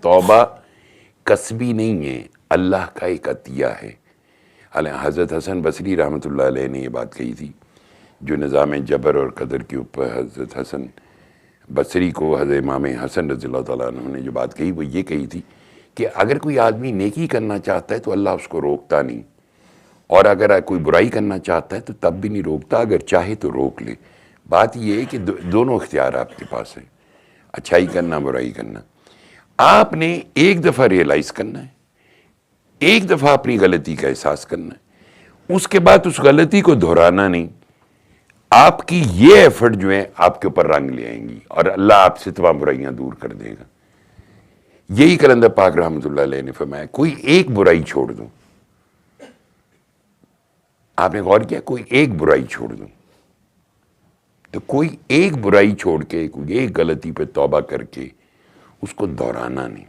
توبہ کسبی نہیں ہے، اللہ کا ایک عطیہ ہے۔ حضرت حسن بصری رحمۃ اللہ علیہ نے یہ بات کہی تھی، جو نظام جبر اور قدر کے اوپر حضرت حسن بصری کو حضرت امام حسن رضی اللہ تعالیٰ عنہ نے جو بات کہی وہ یہ کہی تھی کہ اگر کوئی آدمی نیکی کرنا چاہتا ہے تو اللہ اس کو روکتا نہیں، اور اگر کوئی برائی کرنا چاہتا ہے تو تب بھی نہیں روکتا، اگر چاہے تو روک لے۔ بات یہ ہے کہ دونوں اختیار آپ کے پاس ہیں، اچھائی کرنا، برائی کرنا۔ آپ نے ایک دفعہ ریئلائز کرنا ہے، ایک دفعہ اپنی غلطی کا احساس کرنا ہے، اس کے بعد اس غلطی کو دہرانا نہیں۔ آپ کی یہ ایفرٹ جو ہے آپ کے اوپر رنگ لے آئیں گی اور اللہ آپ سے تمام برائیاں دور کر دے گا۔ یہی کلندر پاک رحمۃ اللہ علیہ نے فرمایا، کوئی ایک برائی چھوڑ دو۔ آپ نے غور کیا، کوئی ایک برائی چھوڑ دو، تو کوئی ایک برائی چھوڑ کے، کوئی ایک غلطی پہ توبہ کر کے اس کو دہرانا نہیں۔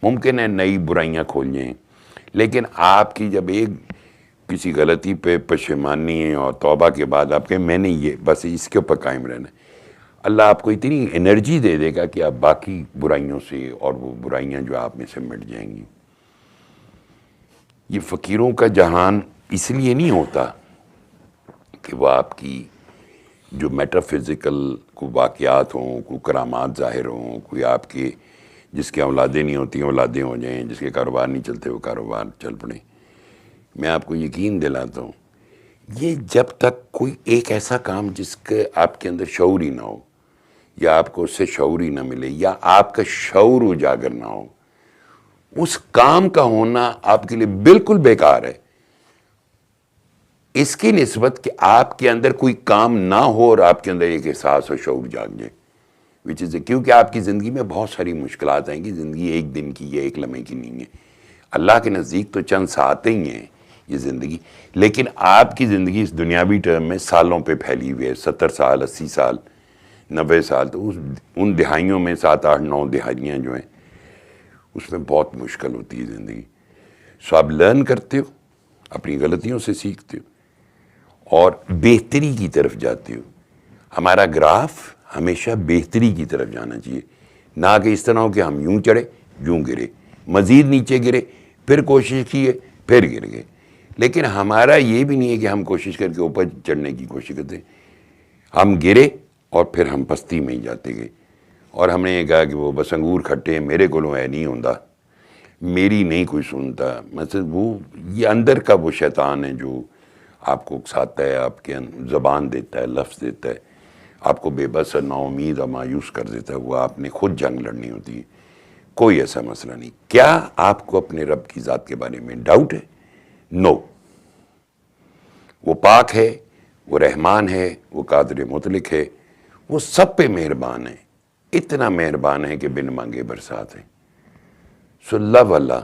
ممکن ہے نئی برائیاں کھول جائیں، لیکن آپ کی جب ایک کسی غلطی پہ پشیمانی ہے اور توبہ کے بعد آپ کہیں میں نے یہ بس اس کے اوپر قائم رہنا ہے، اللہ آپ کو اتنی انرجی دے دے گا کہ آپ باقی برائیوں سے، اور وہ برائیاں جو آپ میں سے مٹ جائیں گی۔ یہ فقیروں کا جہان اس لیے نہیں ہوتا کہ وہ آپ کی جو میٹا فزیکل کوئی واقعات ہوں، کوئی کرامات ظاہر ہوں، کوئی آپ کے جس کے اولادیں نہیں ہوتی ہیں اولادیں ہو جائیں، جس کے کاروبار نہیں چلتے وہ کاروبار چل پڑیں۔ میں آپ کو یقین دلاتا ہوں، یہ جب تک کوئی ایک ایسا کام جس کے آپ کے اندر شعور ہی نہ ہو، یا آپ کو اس سے شعور ہی نہ ملے، یا آپ کا شعور اجاگر نہ ہو، اس کام کا ہونا آپ کے لیے بالکل بیکار ہے، اس کی نسبت کہ آپ کے اندر کوئی کام نہ ہو اور آپ کے اندر ایک احساس اور شعور جاگ جائے، کیونکہ آپ کی زندگی میں بہت ساری مشکلات آئیں گی۔ زندگی ایک دن کی یا ایک لمحے کی نہیں ہے، اللہ کے نزدیک تو چند ساعتیں ہی ہیں یہ زندگی، لیکن آپ کی زندگی اس دنیاوی ٹرم میں سالوں پہ پھیلی ہوئی ہے، 70 سال، 80 سال، 90 سال، تو ان دہائیوں میں 7، 8، 9 دہائیاں جو ہیں اس میں بہت مشکل ہوتی ہے زندگی۔ سو آپ لرن کرتے ہو، اپنی غلطیوں سے سیکھتے ہو اور بہتری کی طرف جاتے ہو۔ ہمارا گراف ہمیشہ بہتری کی طرف جانا چاہیے، نہ کہ اس طرح ہو کہ ہم یوں چڑھے یوں گرے، مزید نیچے گرے، پھر کوشش کیے پھر گر گئے۔ لیکن ہمارا یہ بھی نہیں ہے کہ ہم کوشش کر کے اوپر چڑھنے کی کوشش کرتے ہیں، ہم گرے اور پھر ہم پستی میں ہی جاتے گئے، اور ہم نے یہ کہا کہ وہ بس انگور کھٹے ہیں، میرے کو ہے نہیں ہوندا، میری نہیں کوئی سنتا۔ مثلا وہ یہ اندر کا وہ شیطان ہے جو آپ کو اکساتا ہے، آپ کے زبان دیتا ہے، لفظ دیتا ہے، آپ کو بے بس اور نا امید اور مایوس کر دیتا ہے۔ وہ آپ نے خود جنگ لڑنی ہوتی ہے، کوئی ایسا مسئلہ نہیں۔ کیا آپ کو اپنے رب کی ذات کے بارے میں ڈاؤٹ ہے؟ نو، وہ پاک ہے، وہ رحمان ہے، وہ قادر مطلق ہے، وہ سب پہ مہربان ہے، اتنا مہربان ہے کہ بن مانگے برسات ہے۔ سو لو اللہ،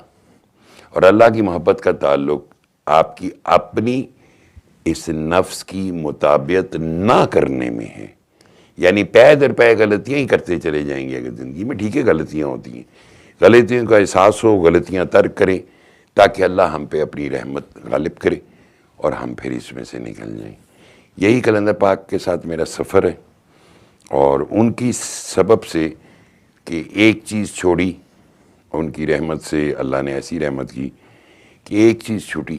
اور اللہ کی محبت کا تعلق آپ کی اپنی اس نفس کی مطابقت نہ کرنے میں ہے، یعنی پے در پے غلطیاں ہی کرتے چلے جائیں گے اگر زندگی میں۔ ٹھیک ہے غلطیاں ہوتی ہیں، غلطیوں کا احساس ہو، غلطیاں ترک کریں تاکہ اللہ ہم پہ اپنی رحمت غالب کرے اور ہم پھر اس میں سے نکل جائیں۔ یہی کلندر پاک کے ساتھ میرا سفر ہے، اور ان کی سبب سے کہ ایک چیز چھوڑی، ان کی رحمت سے اللہ نے ایسی رحمت کی کہ ایک چیز چھوٹی،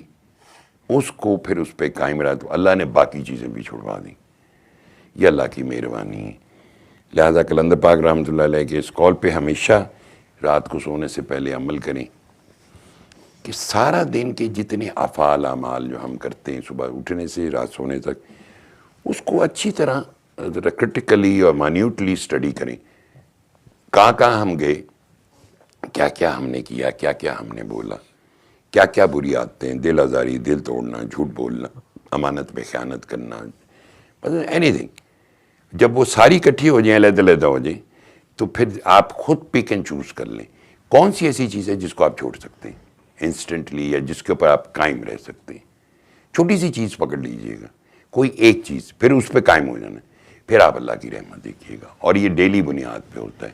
اس کو پھر اس پہ قائم رہا تو اللہ نے باقی چیزیں بھی چھڑوا دیں۔ یہ اللہ کی مہربانی ہے۔ لہذا کلندر پاک رحمۃ اللہ علیہ کے اس قول پہ ہمیشہ رات کو سونے سے پہلے عمل کریں کہ سارا دن کے جتنے افعال اعمال جو ہم کرتے ہیں صبح اٹھنے سے رات سونے تک، اس کو اچھی طرح کرٹیکلی اور مائنیوٹلی اسٹڈی کریں۔ کہاں کہاں ہم گئے، کیا کیا ہم نے کیا، کیا کیا ہم نے بولا، کیا کیا بری عادتیں، دل آزاری، دل توڑنا، جھوٹ بولنا، امانت میں خیانت کرنا، اینی تھنگ۔ جب وہ ساری اکٹھی ہو جائیں، علیحدہ علیحدہ ہو جائیں، تو پھر آپ خود پک اینڈ چوز کر لیں کون سی ایسی چیز ہے جس کو آپ چھوڑ سکتے ہیں انسٹنٹلی، یا جس کے اوپر آپ قائم رہ سکتے ہیں۔ چھوٹی سی چیز پکڑ لیجئے گا، کوئی ایک چیز، پھر اس پہ قائم ہو جانا ہے، پھر آپ اللہ کی رحمت دیکھیے گا، اور یہ ڈیلی بنیاد پہ ہوتا ہے۔